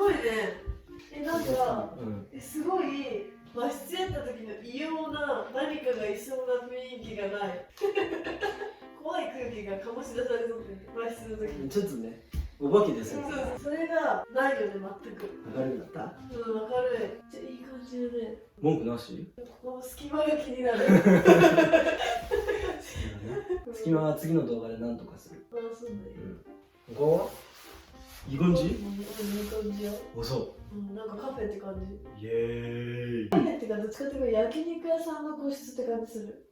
ごいね。なんか、すごい和室やった時の異様な何かがいそうな雰囲気がない。怖い空気が醸し出されそうって和室の時に。ちょっとね、お化けですよ。それがないよね、全く。明るいんだった？明るい。いい感じだね。文句なし？この隙間が気になる。隙間は次の動画で何とかする。ああ、そうだね。他はいい感じ？いい感じよ。おそう。なんかカフェって感じ。イエーイ。カフェってかどっちかっていうと焼肉屋さんの個室って感じする。